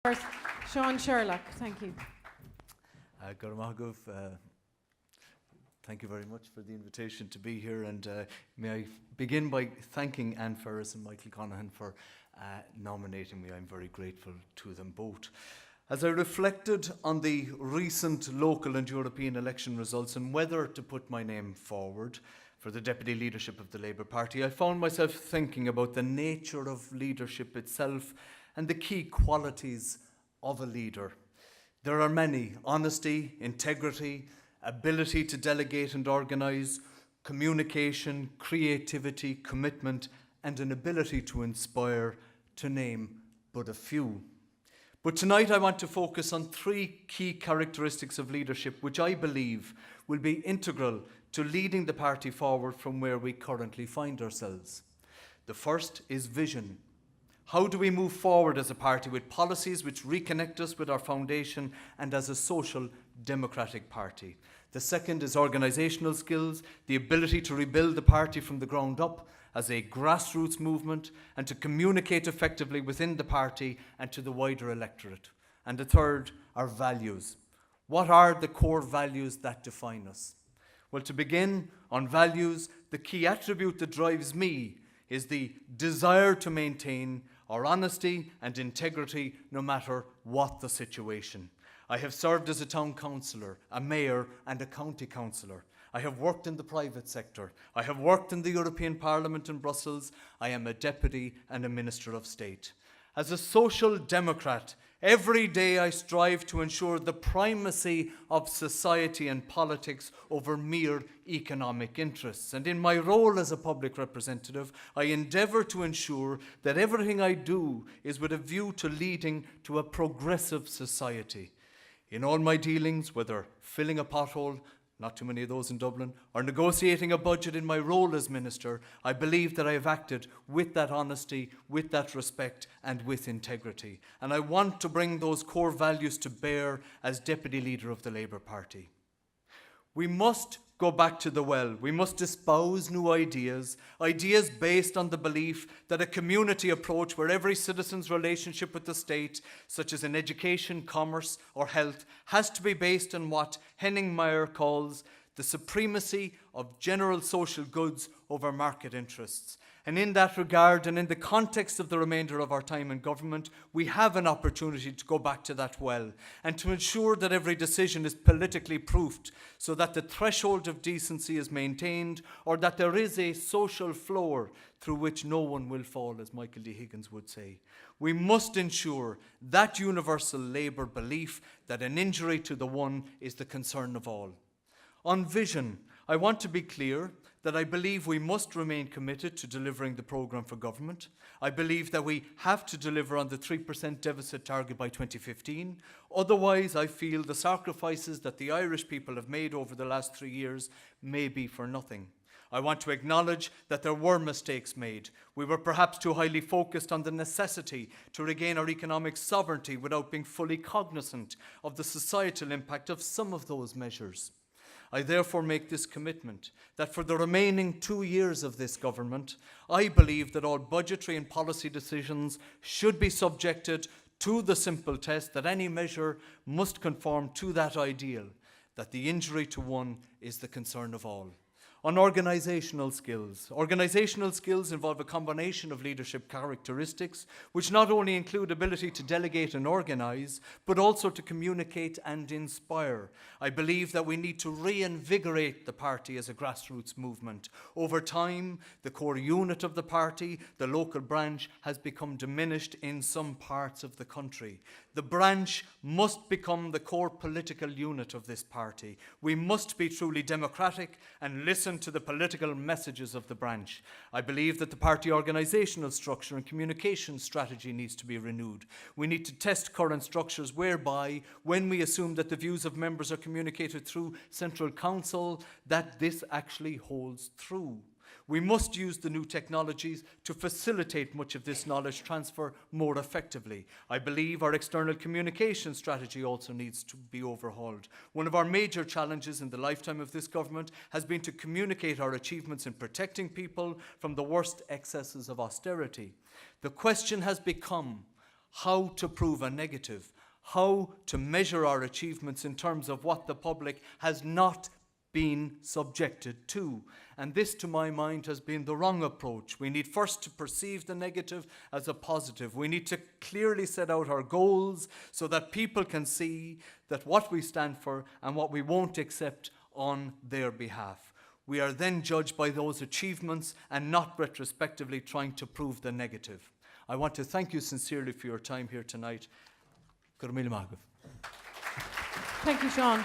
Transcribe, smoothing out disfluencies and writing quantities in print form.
First, Sean Sherlock, thank you. Garamagov, thank you very much for the invitation to be here, and may I begin by thanking Anne Ferris and Michael Conahan for nominating me. I'm very grateful to them both. As I reflected on the recent local and European election results and whether to put my name forward for the deputy leadership of the Labour Party, I found myself thinking about the nature of leadership itself and the key qualities of a leader. There are many: honesty, integrity, ability to delegate and organise, communication, creativity, commitment, and an ability to inspire, to name but a few. But tonight I want to focus on three key characteristics of leadership which I believe will be integral to leading the party forward from where we currently find ourselves. The first is vision. How do we move forward as a party with policies which reconnect us with our foundation and as a social democratic party? The second is organisational skills, the ability to rebuild the party from the ground up as a grassroots movement and to communicate effectively within the party and to the wider electorate. And the third are values. What are the core values that define us? Well, to begin on values, the key attribute that drives me is the desire to maintain our honesty and integrity no matter what the situation. I have served as a town councillor, a mayor and a county councillor. I have worked in the private sector. I have worked in the European Parliament in Brussels. I am a deputy and a minister of state. As a social democrat, every day I strive to ensure the primacy of society and politics over mere economic interests. And in my role as a public representative, I endeavour to ensure that everything I do is with a view to leading to a progressive society. In all my dealings, whether filling a pothole, not too many of those in Dublin, or negotiating a budget in my role as minister, I believe that I have acted with that honesty, with that respect, and with integrity. And I want to bring those core values to bear as deputy leader of the Labour Party. We must go back to the well. We must espouse new ideas based on the belief that a community approach where every citizen's relationship with the state, such as in education, commerce or health, has to be based on what Henning Meyer calls the supremacy of general social goods over market interests. And in that regard, and in the context of the remainder of our time in government, we have an opportunity to go back to that well and to ensure that every decision is politically proofed so that the threshold of decency is maintained, or that there is a social floor through which no one will fall, as Michael D. Higgins would say. We must ensure that universal Labour belief that an injury to the one is the concern of all. On vision, I want to be clear that I believe we must remain committed to delivering the programme for government. I believe that we have to deliver on the 3% deficit target by 2015. Otherwise, I feel the sacrifices that the Irish people have made over the last 3 years may be for nothing. I want to acknowledge that there were mistakes made. We were perhaps too highly focused on the necessity to regain our economic sovereignty without being fully cognizant of the societal impact of some of those measures. I therefore make this commitment that for the remaining 2 years of this government, I believe that all budgetary and policy decisions should be subjected to the simple test that any measure must conform to that ideal, that the injury to one is the concern of all. On organisational skills. Organisational skills involve a combination of leadership characteristics which not only include ability to delegate and organise, but also to communicate and inspire. I believe that we need to reinvigorate the party as a grassroots movement. Over time, the core unit of the party, the local branch, has become diminished in some parts of the country. The branch must become the core political unit of this party. We must be truly democratic and listen to the political messages of the branch. I believe that the party organisational structure and communication strategy needs to be renewed. We need to test current structures whereby, when we assume that the views of members are communicated through Central Council, that this actually holds true. We must use the new technologies to facilitate much of this knowledge transfer more effectively. I believe our external communication strategy also needs to be overhauled. One of our major challenges in the lifetime of this government has been to communicate our achievements in protecting people from the worst excesses of austerity. The question has become, how to prove a negative, how to measure our achievements in terms of what the public has not been subjected to. And this, to my mind, has been the wrong approach. We need first to perceive the negative as a positive. We need to clearly set out our goals so that people can see that what we stand for and what we won't accept on their behalf. We are then judged by those achievements and not retrospectively trying to prove the negative. I want to thank you sincerely for your time here tonight. Thank you, Sean.